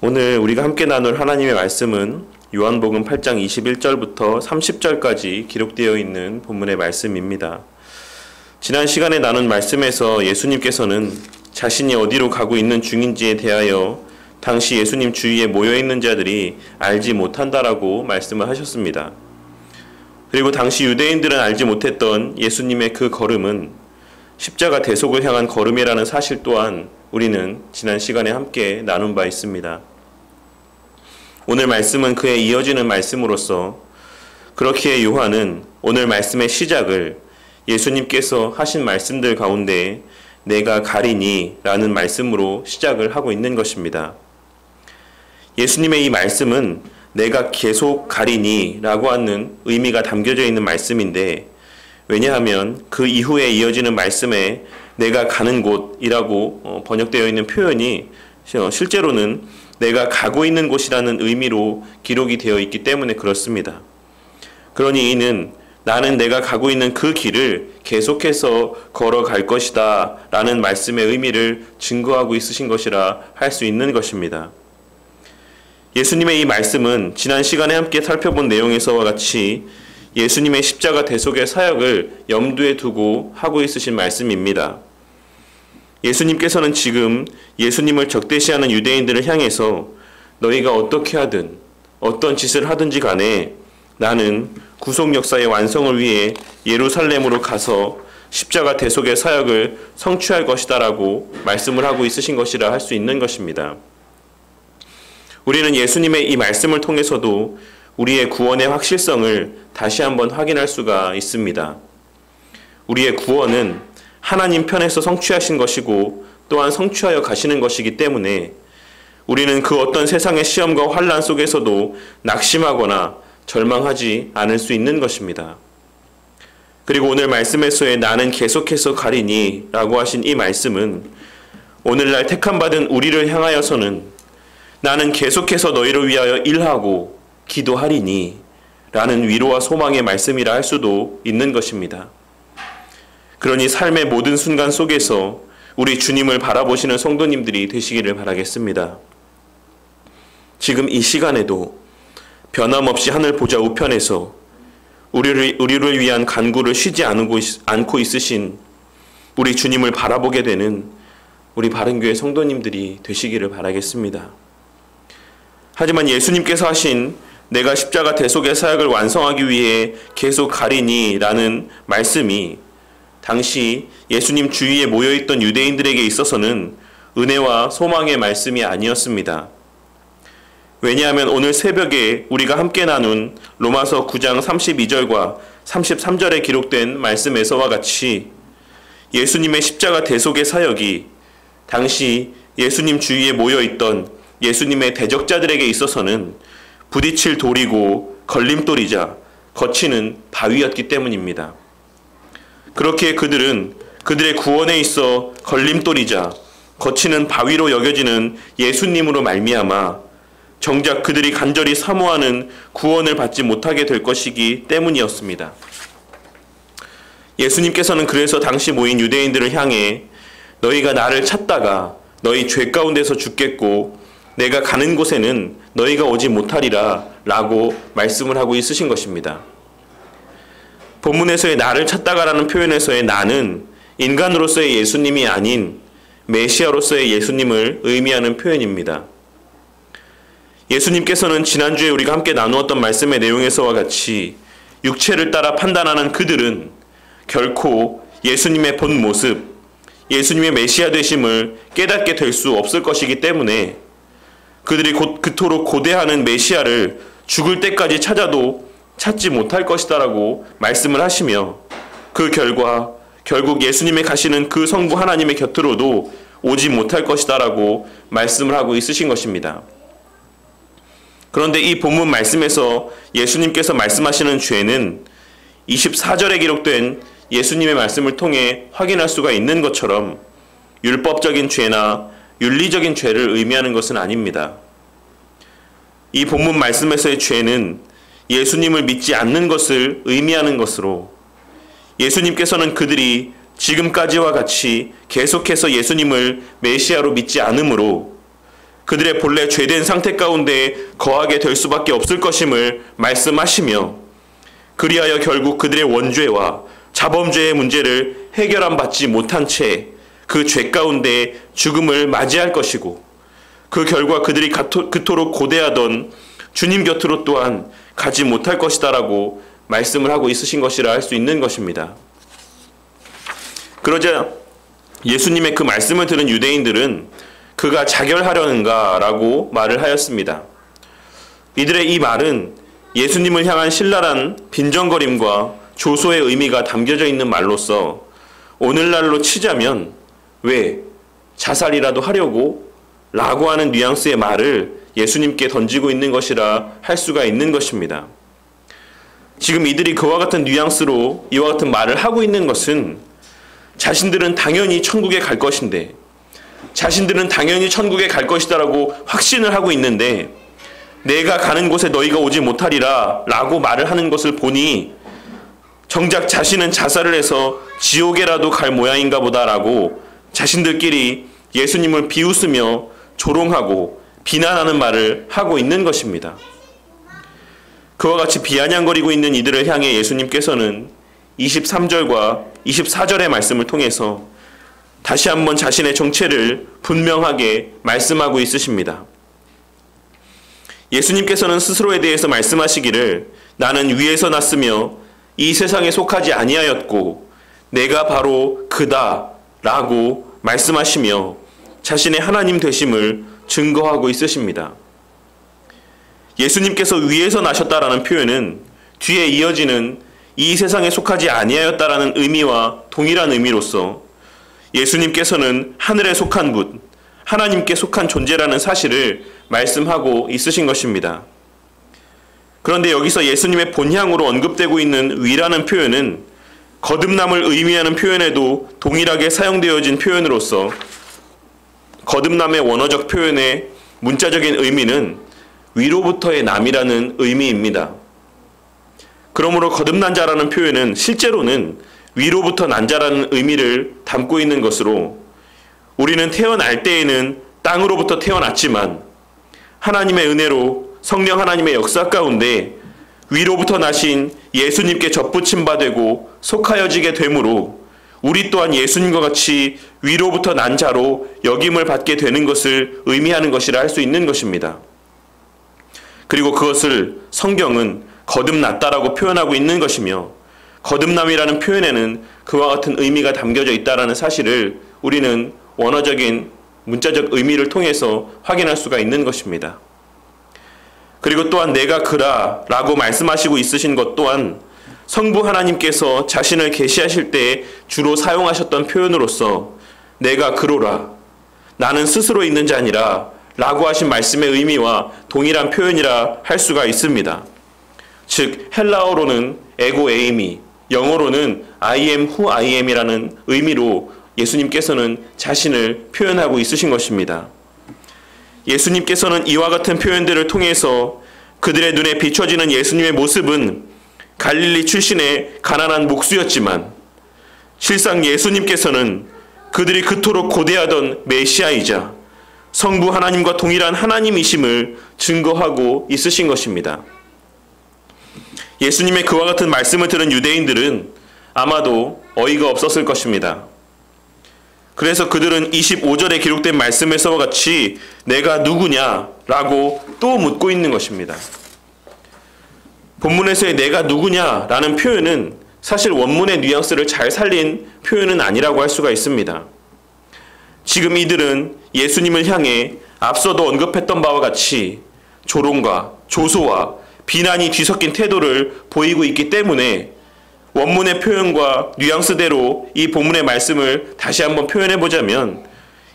오늘 우리가 함께 나눌 하나님의 말씀은 요한복음 8장 21절부터 30절까지 기록되어 있는 본문의 말씀입니다. 지난 시간에 나눈 말씀에서 예수님께서는 자신이 어디로 가고 있는 중인지에 대하여 당시 예수님 주위에 모여있는 자들이 알지 못한다라고 말씀을 하셨습니다. 그리고 당시 유대인들은 알지 못했던 예수님의 그 걸음은 십자가 대속을 향한 걸음이라는 사실 또한 우리는 지난 시간에 함께 나눈 바 있습니다. 오늘 말씀은 그에 이어지는 말씀으로서 그렇기에 요한은 오늘 말씀의 시작을 예수님께서 하신 말씀들 가운데 내가 가리니 라는 말씀으로 시작을 하고 있는 것입니다. 예수님의 이 말씀은 내가 계속 가리니 라고 하는 의미가 담겨져 있는 말씀인데, 왜냐하면 그 이후에 이어지는 말씀에 내가 가는 곳이라고 번역되어 있는 표현이 실제로는 내가 가고 있는 곳이라는 의미로 기록이 되어 있기 때문에 그렇습니다. 그러니 이는 나는 내가 가고 있는 그 길을 계속해서 걸어갈 것이다 라는 말씀의 의미를 증거하고 있으신 것이라 할 수 있는 것입니다. 예수님의 이 말씀은 지난 시간에 함께 살펴본 내용에서와 같이 예수님의 십자가 대속의 사역을 염두에 두고 하고 있으신 말씀입니다. 예수님께서는 지금 예수님을 적대시하는 유대인들을 향해서 너희가 어떻게 하든 어떤 짓을 하든지 간에 나는 구속 역사의 완성을 위해 예루살렘으로 가서 십자가 대속의 사역을 성취할 것이다 라고 말씀을 하고 있으신 것이라 할 수 있는 것입니다. 우리는 예수님의 이 말씀을 통해서도 우리의 구원의 확실성을 다시 한번 확인할 수가 있습니다. 우리의 구원은 하나님 편에서 성취하신 것이고 또한 성취하여 가시는 것이기 때문에 우리는 그 어떤 세상의 시험과 환난 속에서도 낙심하거나 절망하지 않을 수 있는 것입니다. 그리고 오늘 말씀에서의 나는 계속해서 가리니 라고 하신 이 말씀은 오늘날 택함받은 우리를 향하여서는 나는 계속해서 너희를 위하여 일하고 기도하리니 라는 위로와 소망의 말씀이라 할 수도 있는 것입니다. 그러니 삶의 모든 순간 속에서 우리 주님을 바라보시는 성도님들이 되시기를 바라겠습니다. 지금 이 시간에도 변함없이 하늘 보좌 우편에서 우리를 위한 간구를 쉬지 않고 있으신 우리 주님을 바라보게 되는 우리 바른교회 성도님들이 되시기를 바라겠습니다. 하지만 예수님께서 하신 내가 십자가 대속의 사역을 완성하기 위해 계속 가리니 라는 말씀이 당시 예수님 주위에 모여있던 유대인들에게 있어서는 은혜와 소망의 말씀이 아니었습니다. 왜냐하면 오늘 새벽에 우리가 함께 나눈 로마서 9장 32절과 33절에 기록된 말씀에서와 같이 예수님의 십자가 대속의 사역이 당시 예수님 주위에 모여있던 예수님의 대적자들에게 있어서는 부딪힐 돌이고 걸림돌이자 거치는 바위였기 때문입니다. 그렇기에 그들은 그들의 구원에 있어 걸림돌이자 거치는 바위로 여겨지는 예수님으로 말미암아 정작 그들이 간절히 사모하는 구원을 받지 못하게 될 것이기 때문이었습니다. 예수님께서는 그래서 당시 모인 유대인들을 향해 너희가 나를 찾다가 너희 죄 가운데서 죽겠고 내가 가는 곳에는 너희가 오지 못하리라 라고 말씀을 하고 있으신 것입니다. 본문에서의 나를 찾다가라는 표현에서의 나는 인간으로서의 예수님이 아닌 메시아로서의 예수님을 의미하는 표현입니다. 예수님께서는 지난주에 우리가 함께 나누었던 말씀의 내용에서와 같이 육체를 따라 판단하는 그들은 결코 예수님의 본 모습, 예수님의 메시아 되심을 깨닫게 될 수 없을 것이기 때문에 그들이 그토록 고대하는 메시아를 죽을 때까지 찾아도 찾지 못할 것이다라고 말씀을 하시며 그 결과 결국 예수님의 가시는 그 성부 하나님의 곁으로도 오지 못할 것이다라고 말씀을 하고 있으신 것입니다. 그런데 이 본문 말씀에서 예수님께서 말씀하시는 죄는 24절에 기록된 예수님의 말씀을 통해 확인할 수가 있는 것처럼 율법적인 죄나 윤리적인 죄를 의미하는 것은 아닙니다. 이 본문 말씀에서의 죄는 예수님을 믿지 않는 것을 의미하는 것으로 예수님께서는 그들이 지금까지와 같이 계속해서 예수님을 메시아로 믿지 않으므로 그들의 본래 죄된 상태 가운데 거하게 될 수밖에 없을 것임을 말씀하시며, 그리하여 결국 그들의 원죄와 자범죄의 문제를 해결함 받지 못한 채 그 죄 가운데 죽음을 맞이할 것이고, 그 결과 그들이 그토록 고대하던 주님 곁으로 또한 가지 못할 것이다라고 말씀을 하고 있으신 것이라 할 수 있는 것입니다. 그러자 예수님의 그 말씀을 들은 유대인들은 그가 자결하려는가 라고 말을 하였습니다. 이들의 이 말은 예수님을 향한 신랄한 빈정거림과 조소의 의미가 담겨져 있는 말로서 오늘날로 치자면 왜 자살이라도 하려고? 라고 하는 뉘앙스의 말을 예수님께 던지고 있는 것이라 할 수가 있는 것입니다. 지금 이들이 그와 같은 뉘앙스로 이와 같은 말을 하고 있는 것은 자신들은 당연히 천국에 갈 것인데, 자신들은 당연히 천국에 갈 것이다라고 확신을 하고 있는데, 내가 가는 곳에 너희가 오지 못하리라 라고 말을 하는 것을 보니 정작 자신은 자살을 해서 지옥에라도 갈 모양인가 보다라고 자신들끼리 예수님을 비웃으며 조롱하고 비난하는 말을 하고 있는 것입니다. 그와 같이 비아냥거리고 있는 이들을 향해 예수님께서는 23절과 24절의 말씀을 통해서 다시 한번 자신의 정체를 분명하게 말씀하고 있으십니다. 예수님께서는 스스로에 대해서 말씀하시기를 나는 위에서 났으며 이 세상에 속하지 아니하였고 내가 바로 그다 라고 말씀하시며 자신의 하나님 되심을 증거하고 있으십니다. 예수님께서 위에서 나셨다라는 표현은 뒤에 이어지는 이 세상에 속하지 아니하였다라는 의미와 동일한 의미로서 예수님께서는 하늘에 속한 분, 하나님께 속한 존재라는 사실을 말씀하고 있으신 것입니다. 그런데 여기서 예수님의 본향으로 언급되고 있는 위라는 표현은 거듭남을 의미하는 표현에도 동일하게 사용되어진 표현으로서 거듭남의 원어적 표현의 문자적인 의미는 위로부터의 남이라는 의미입니다. 그러므로 거듭난 자라는 표현은 실제로는 위로부터 난 자라는 의미를 담고 있는 것으로 우리는 태어날 때에는 땅으로부터 태어났지만 하나님의 은혜로 성령 하나님의 역사 가운데 위로부터 나신 예수님께 접붙임 바 되고 속하여지게 되므로 우리 또한 예수님과 같이 위로부터 난 자로 여김을 받게 되는 것을 의미하는 것이라 할 수 있는 것입니다. 그리고 그것을 성경은 거듭났다라고 표현하고 있는 것이며 거듭남이라는 표현에는 그와 같은 의미가 담겨져 있다라는 사실을 우리는 원어적인 문자적 의미를 통해서 확인할 수가 있는 것입니다. 그리고 또한 내가 그라 라고 말씀하시고 있으신 것 또한 성부 하나님께서 자신을 계시하실 때 주로 사용하셨던 표현으로서 내가 그로라, 나는 스스로 있는 자니라 라고 하신 말씀의 의미와 동일한 표현이라 할 수가 있습니다. 즉 헬라어로는 에고 에이미, 영어로는 I am who I am이라는 의미로 예수님께서는 자신을 표현하고 있으신 것입니다. 예수님께서는 이와 같은 표현들을 통해서 그들의 눈에 비춰지는 예수님의 모습은 갈릴리 출신의 가난한 목수였지만 실상 예수님께서는 그들이 그토록 고대하던 메시아이자 성부 하나님과 동일한 하나님이심을 증거하고 있으신 것입니다. 예수님의 그와 같은 말씀을 들은 유대인들은 아마도 어이가 없었을 것입니다. 그래서 그들은 25절에 기록된 말씀에서와 같이 내가 누구냐라고 또 묻고 있는 것입니다. 본문에서의 내가 누구냐라는 표현은 사실 원문의 뉘앙스를 잘 살린 표현은 아니라고 할 수가 있습니다. 지금 이들은 예수님을 향해 앞서도 언급했던 바와 같이 조롱과 조소와 비난이 뒤섞인 태도를 보이고 있기 때문에 원문의 표현과 뉘앙스대로 이 본문의 말씀을 다시 한번 표현해 보자면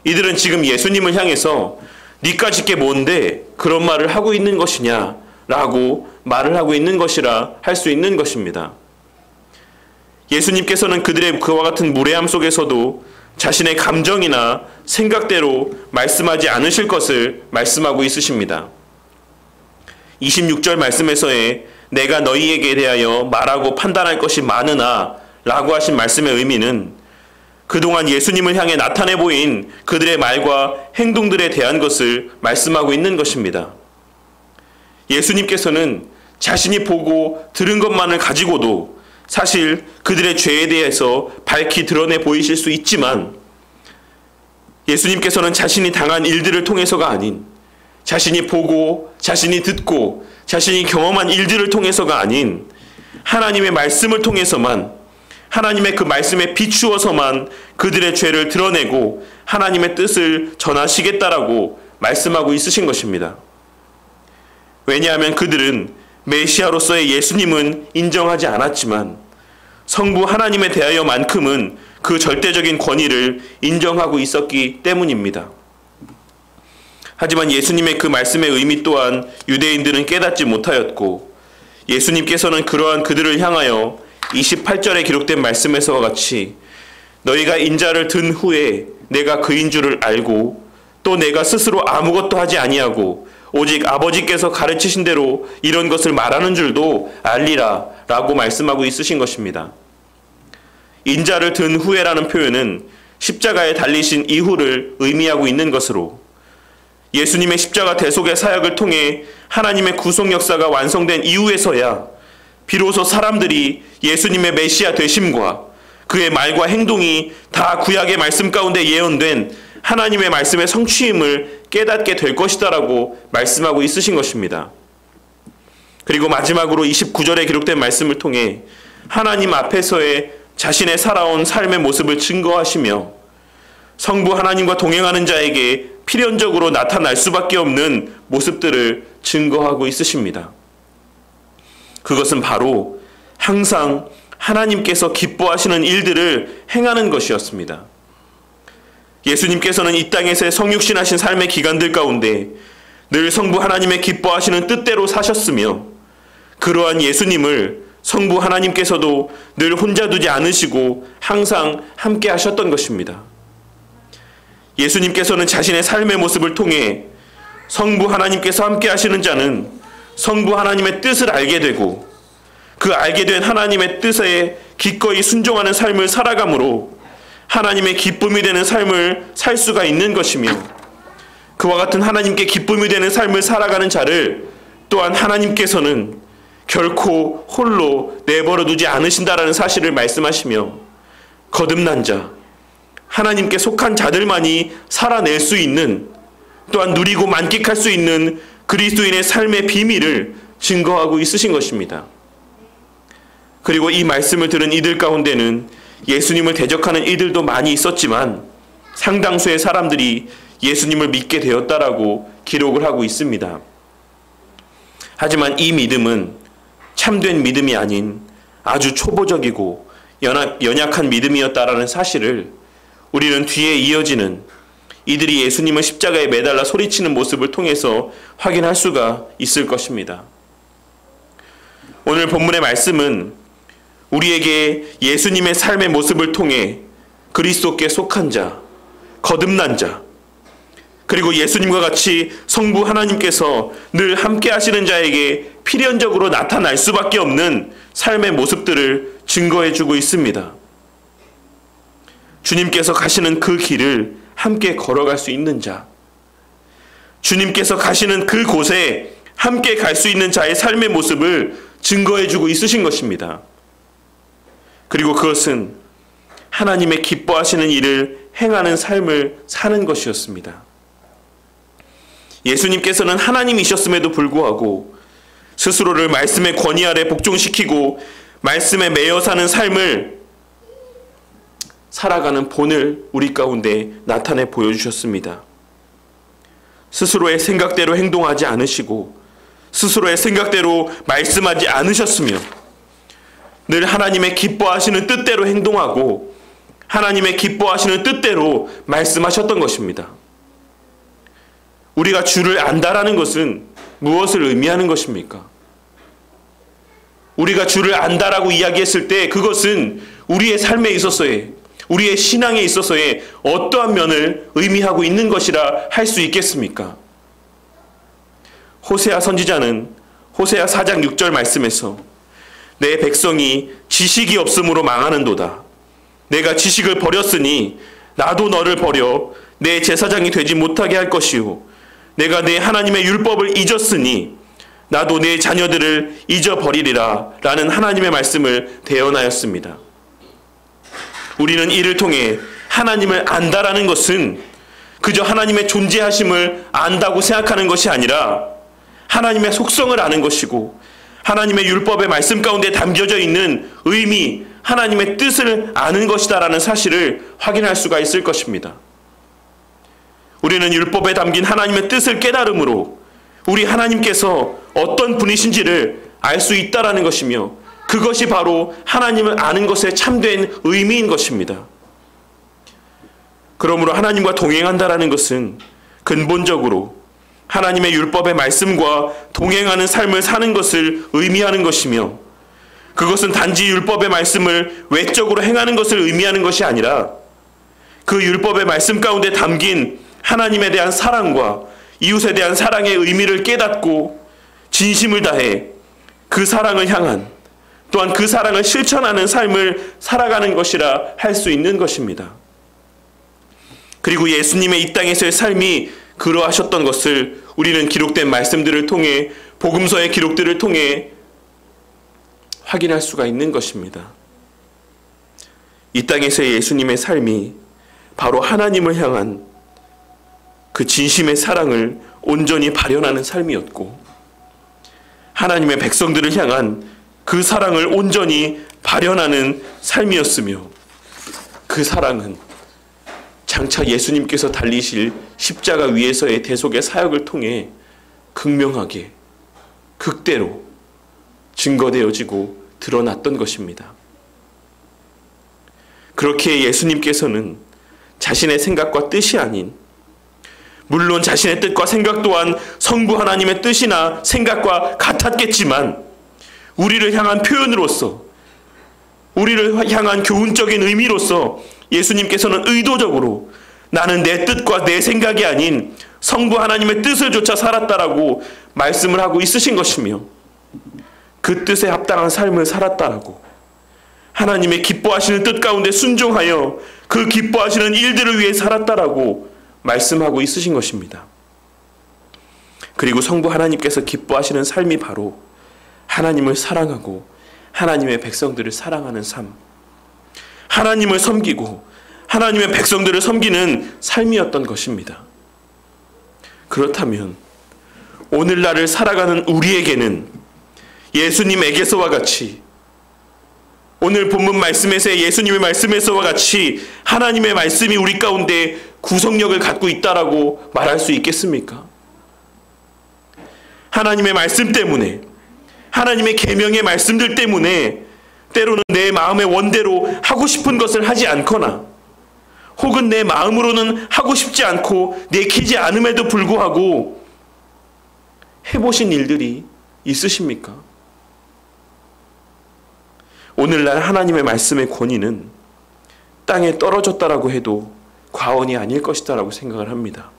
이들은 지금 예수님을 향해서 니까 짓게 뭔데 그런 말을 하고 있는 것이냐 라고 말을 하고 있는 것이라 할 수 있는 것입니다. 예수님께서는 그들의 그와 같은 무례함 속에서도 자신의 감정이나 생각대로 말씀하지 않으실 것을 말씀하고 있으십니다. 26절 말씀에서의 내가 너희에게 대하여 말하고 판단할 것이 많으나 라고 하신 말씀의 의미는 그동안 예수님을 향해 나타내 보인 그들의 말과 행동들에 대한 것을 말씀하고 있는 것입니다. 예수님께서는 자신이 보고 들은 것만을 가지고도 사실 그들의 죄에 대해서 밝히 드러내 보이실 수 있지만, 예수님께서는 자신이 당한 일들을 통해서가 아닌, 자신이 보고 자신이 듣고 자신이 경험한 일들을 통해서가 아닌 하나님의 말씀을 통해서만, 하나님의 그 말씀에 비추어서만 그들의 죄를 드러내고 하나님의 뜻을 전하시겠다라고 말씀하고 있으신 것입니다. 왜냐하면 그들은 메시아로서의 예수님은 인정하지 않았지만 성부 하나님에 대하여만큼은 그 절대적인 권위를 인정하고 있었기 때문입니다. 하지만 예수님의 그 말씀의 의미 또한 유대인들은 깨닫지 못하였고, 예수님께서는 그러한 그들을 향하여 28절에 기록된 말씀에서와 같이 너희가 인자를 든 후에 내가 그인 줄을 알고 또 내가 스스로 아무것도 하지 아니하고 오직 아버지께서 가르치신 대로 이런 것을 말하는 줄도 알리라 라고 말씀하고 있으신 것입니다. 인자를 든 후에라는 표현은 십자가에 달리신 이후를 의미하고 있는 것으로, 예수님의 십자가 대속의 사역을 통해 하나님의 구속 역사가 완성된 이후에서야 비로소 사람들이 예수님의 메시아 되심과 그의 말과 행동이 다 구약의 말씀 가운데 예언된 하나님의 말씀의 성취임을 깨닫게 될 것이다라고 말씀하고 있으신 것입니다. 그리고 마지막으로 29절에 기록된 말씀을 통해 하나님 앞에서의 자신의 살아온 삶의 모습을 증거하시며 성부 하나님과 동행하는 자에게 필연적으로 나타날 수밖에 없는 모습들을 증거하고 있으십니다. 그것은 바로 항상 하나님께서 기뻐하시는 일들을 행하는 것이었습니다. 예수님께서는 이 땅에서의 성육신하신 삶의 기간들 가운데 늘 성부 하나님의 기뻐하시는 뜻대로 사셨으며, 그러한 예수님을 성부 하나님께서도 늘 혼자 두지 않으시고 항상 함께 하셨던 것입니다. 예수님께서는 자신의 삶의 모습을 통해 성부 하나님께서 함께 하시는 자는 성부 하나님의 뜻을 알게 되고 그 알게 된 하나님의 뜻에 기꺼이 순종하는 삶을 살아감으로 하나님의 기쁨이 되는 삶을 살 수가 있는 것이며, 그와 같은 하나님께 기쁨이 되는 삶을 살아가는 자를 또한 하나님께서는 결코 홀로 내버려 두지 않으신다라는 사실을 말씀하시며, 거듭난 자, 하나님께 속한 자들만이 살아낼 수 있는, 또한 누리고 만끽할 수 있는 그리스도인의 삶의 비밀을 증거하고 있으신 것입니다. 그리고 이 말씀을 들은 이들 가운데는 예수님을 대적하는 이들도 많이 있었지만 상당수의 사람들이 예수님을 믿게 되었다라고 기록을 하고 있습니다. 하지만 이 믿음은 참된 믿음이 아닌 아주 초보적이고 연약한 믿음이었다라는 사실을 우리는 뒤에 이어지는 이들이 예수님을 십자가에 매달라 소리치는 모습을 통해서 확인할 수가 있을 것입니다. 오늘 본문의 말씀은 우리에게 예수님의 삶의 모습을 통해 그리스도께 속한 자, 거듭난 자, 그리고 예수님과 같이 성부 하나님께서 늘 함께 하시는 자에게 필연적으로 나타날 수밖에 없는 삶의 모습들을 증거해 주고 있습니다. 주님께서 가시는 그 길을 함께 걸어갈 수 있는 자, 주님께서 가시는 그 곳에 함께 갈 수 있는 자의 삶의 모습을 증거해 주고 있으신 것입니다. 그리고 그것은 하나님의 기뻐하시는 일을 행하는 삶을 사는 것이었습니다. 예수님께서는 하나님이셨음에도 불구하고 스스로를 말씀의 권위 아래 복종시키고 말씀에 매여 사는 삶을 살아가는 본을 우리 가운데 나타내 보여주셨습니다. 스스로의 생각대로 행동하지 않으시고 스스로의 생각대로 말씀하지 않으셨으며 늘 하나님의 기뻐하시는 뜻대로 행동하고 하나님의 기뻐하시는 뜻대로 말씀하셨던 것입니다. 우리가 주를 안다라는 것은 무엇을 의미하는 것입니까? 우리가 주를 안다라고 이야기했을 때 그것은 우리의 삶에 있어서의, 우리의 신앙에 있어서의 어떠한 면을 의미하고 있는 것이라 할 수 있겠습니까? 호세아 선지자는 호세아 4장 6절 말씀에서 내 백성이 지식이 없음으로 망하는도다. 내가 지식을 버렸으니 나도 너를 버려 내 제사장이 되지 못하게 할 것이요 내가 내 하나님의 율법을 잊었으니 나도 내 자녀들을 잊어버리리라 라는 하나님의 말씀을 대언하였습니다. 우리는 이를 통해 하나님을 안다라는 것은 그저 하나님의 존재하심을 안다고 생각하는 것이 아니라 하나님의 속성을 아는 것이고 하나님의 율법의 말씀 가운데 담겨져 있는 의미, 하나님의 뜻을 아는 것이다라는 사실을 확인할 수가 있을 것입니다. 우리는 율법에 담긴 하나님의 뜻을 깨달음으로 우리 하나님께서 어떤 분이신지를 알 수 있다라는 것이며 그것이 바로 하나님을 아는 것의 참된 의미인 것입니다. 그러므로 하나님과 동행한다라는 것은 근본적으로 하나님의 율법의 말씀과 동행하는 삶을 사는 것을 의미하는 것이며 그것은 단지 율법의 말씀을 외적으로 행하는 것을 의미하는 것이 아니라 그 율법의 말씀 가운데 담긴 하나님에 대한 사랑과 이웃에 대한 사랑의 의미를 깨닫고 진심을 다해 그 사랑을 향한 또한 그 사랑을 실천하는 삶을 살아가는 것이라 할 수 있는 것입니다. 그리고 예수님의 이 땅에서의 삶이 그러하셨던 것을 우리는 기록된 말씀들을 통해 복음서의 기록들을 통해 확인할 수가 있는 것입니다. 이 땅에서의 예수님의 삶이 바로 하나님을 향한 그 진심의 사랑을 온전히 발현하는 삶이었고 하나님의 백성들을 향한 그 사랑을 온전히 발현하는 삶이었으며 그 사랑은 장차 예수님께서 달리실 십자가 위에서의 대속의 사역을 통해 극명하게 극대로 증거되어지고 드러났던 것입니다. 그렇게 예수님께서는 자신의 생각과 뜻이 아닌 물론 자신의 뜻과 생각 또한 성부 하나님의 뜻이나 생각과 같았겠지만 우리를 향한 표현으로서 우리를 향한 교훈적인 의미로서 예수님께서는 의도적으로 나는 내 뜻과 내 생각이 아닌 성부 하나님의 뜻을 조차 살았다라고 말씀을 하고 있으신 것이며 그 뜻에 합당한 삶을 살았다라고 하나님의 기뻐하시는 뜻 가운데 순종하여 그 기뻐하시는 일들을 위해 살았다라고 말씀하고 있으신 것입니다. 그리고 성부 하나님께서 기뻐하시는 삶이 바로 하나님을 사랑하고 하나님의 백성들을 사랑하는 삶, 하나님을 섬기고 하나님의 백성들을 섬기는 삶이었던 것입니다. 그렇다면 오늘날을 살아가는 우리에게는 예수님에게서와 같이 오늘 본문 말씀에서의 예수님의 말씀에서와 같이 하나님의 말씀이 우리 가운데 구속력을 갖고 있다라고 말할 수 있겠습니까? 하나님의 말씀 때문에 하나님의 계명의 말씀들 때문에 때로는 내 마음의 원대로 하고 싶은 것을 하지 않거나 혹은 내 마음으로는 하고 싶지 않고 내키지 않음에도 불구하고 해보신 일들이 있으십니까? 오늘날 하나님의 말씀의 권위는 땅에 떨어졌다라고 해도 과언이 아닐 것이다라고 생각을 합니다.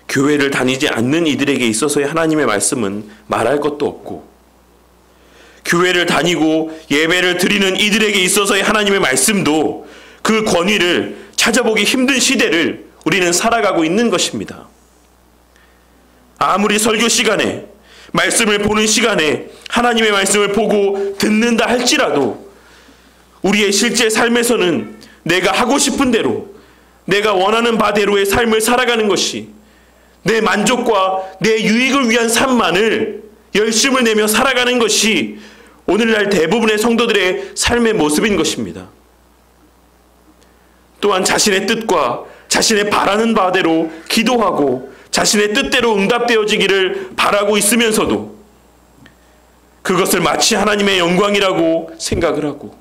교회를 다니지 않는 이들에게 있어서의 하나님의 말씀은 말할 것도 없고 교회를 다니고 예배를 드리는 이들에게 있어서의 하나님의 말씀도 그 권위를 찾아보기 힘든 시대를 우리는 살아가고 있는 것입니다. 아무리 설교 시간에 말씀을 보는 시간에 하나님의 말씀을 보고 듣는다 할지라도 우리의 실제 삶에서는 내가 하고 싶은 대로 내가 원하는 바대로의 삶을 살아가는 것이 내 만족과 내 유익을 위한 삶만을 열심을 내며 살아가는 것이 오늘날 대부분의 성도들의 삶의 모습인 것입니다. 또한 자신의 뜻과 자신의 바라는 바대로 기도하고 자신의 뜻대로 응답되어지기를 바라고 있으면서도 그것을 마치 하나님의 영광이라고 생각을 하고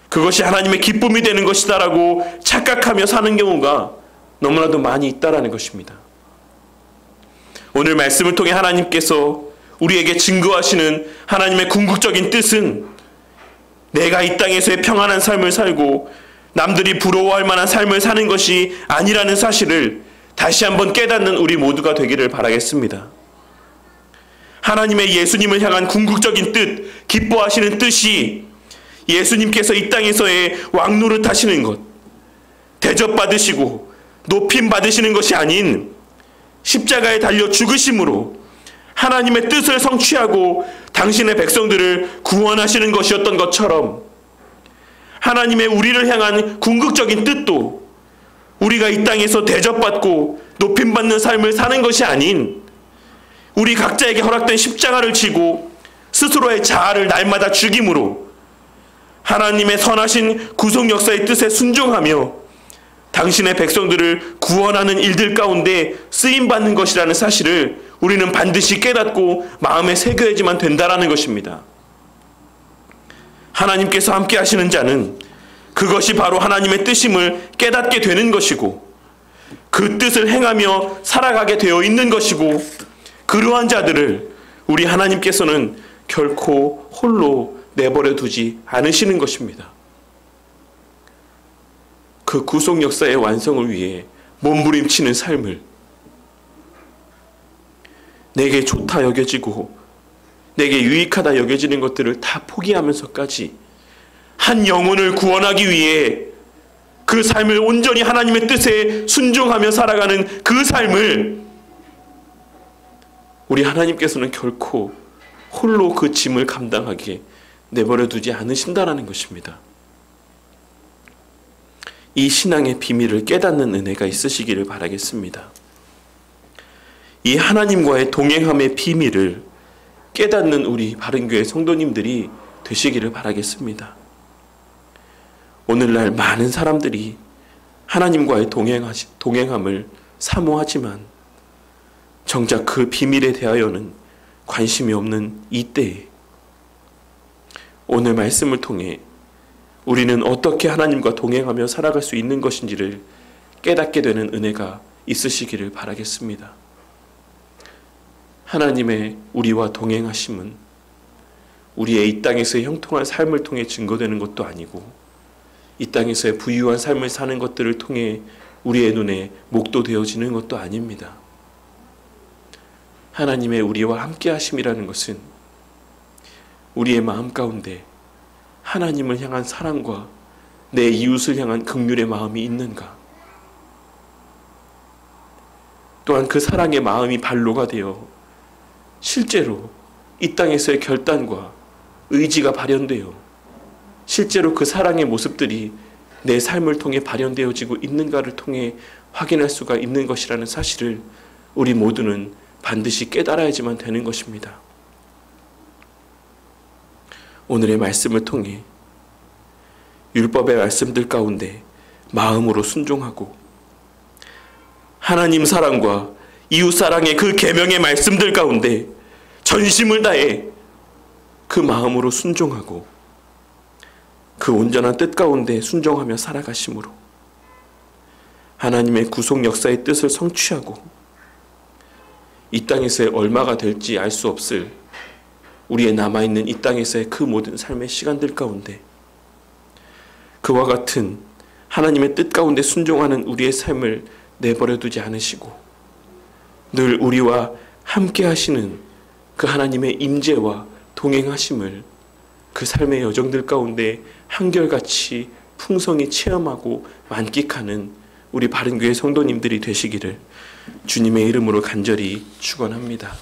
그것이 하나님의 기쁨이 되는 것이다라고 착각하며 사는 경우가 너무나도 많이 있다라는 것입니다. 오늘 말씀을 통해 하나님께서 우리에게 증거하시는 하나님의 궁극적인 뜻은 내가 이 땅에서의 평안한 삶을 살고 남들이 부러워할 만한 삶을 사는 것이 아니라는 사실을 다시 한번 깨닫는 우리 모두가 되기를 바라겠습니다. 하나님의 예수님을 향한 궁극적인 뜻, 기뻐하시는 뜻이 예수님께서 이 땅에서의 왕노릇 하시는 것, 대접받으시고 높임 받으시는 것이 아닌 십자가에 달려 죽으심으로 하나님의 뜻을 성취하고 당신의 백성들을 구원하시는 것이었던 것처럼, 하나님의 우리를 향한 궁극적인 뜻도 우리가 이 땅에서 대접받고 높임받는 삶을 사는 것이 아닌 우리 각자에게 허락된 십자가를 지고 스스로의 자아를 날마다 죽임으로 하나님의 선하신 구속 역사의 뜻에 순종하며 당신의 백성들을 구원하는 일들 가운데 쓰임받는 것이라는 사실을 우리는 반드시 깨닫고 마음에 새겨야지만 된다라는 것입니다. 하나님께서 함께 하시는 자는 그것이 바로 하나님의 뜻임을 깨닫게 되는 것이고, 그 뜻을 행하며 살아가게 되어 있는 것이고, 그러한 자들을 우리 하나님께서는 결코 홀로 내버려 두지 않으시는 것입니다. 그 구속 역사의 완성을 위해 몸부림치는 삶을, 내게 좋다 여겨지고 내게 유익하다 여겨지는 것들을 다 포기하면서까지 한 영혼을 구원하기 위해 그 삶을 온전히 하나님의 뜻에 순종하며 살아가는 그 삶을 우리 하나님께서는 결코 홀로 그 짐을 감당하게 내버려 두지 않으신다라는 것입니다. 이 신앙의 비밀을 깨닫는 은혜가 있으시기를 바라겠습니다. 이 하나님과의 동행함의 비밀을 깨닫는 우리 바른교회 성도님들이 되시기를 바라겠습니다. 오늘날 많은 사람들이 하나님과의 동행함을 사모하지만 정작 그 비밀에 대하여는 관심이 없는 이때에 오늘 말씀을 통해 우리는 어떻게 하나님과 동행하며 살아갈 수 있는 것인지를 깨닫게 되는 은혜가 있으시기를 바라겠습니다. 하나님의 우리와 동행하심은 우리의 이 땅에서의 형통한 삶을 통해 증거되는 것도 아니고, 이 땅에서의 부유한 삶을 사는 것들을 통해 우리의 눈에 목도되어지는 것도 아닙니다. 하나님의 우리와 함께 하심이라는 것은 우리의 마음 가운데 하나님을 향한 사랑과 내 이웃을 향한 긍휼의 마음이 있는가, 또한 그 사랑의 마음이 발로가 되어 실제로 이 땅에서의 결단과 의지가 발현되어 실제로 그 사랑의 모습들이 내 삶을 통해 발현되어지고 있는가를 통해 확인할 수가 있는 것이라는 사실을 우리 모두는 반드시 깨달아야지만 되는 것입니다. 오늘의 말씀을 통해 율법의 말씀들 가운데 마음으로 순종하고 하나님 사랑과 이웃 사랑의 그 계명의 말씀들 가운데 전심을 다해 그 마음으로 순종하고 그 온전한 뜻 가운데 순종하며 살아가심으로 하나님의 구속 역사의 뜻을 성취하고 이 땅에서의 얼마가 될지 알 수 없을 우리의 남아있는 이 땅에서의 그 모든 삶의 시간들 가운데 그와 같은 하나님의 뜻 가운데 순종하는 우리의 삶을 내버려 두지 않으시고 늘 우리와 함께 하시는 그 하나님의 임재와 동행하심을 그 삶의 여정들 가운데 한결같이 풍성히 체험하고 만끽하는 우리 바른교회 성도님들이 되시기를 주님의 이름으로 간절히 축원합니다.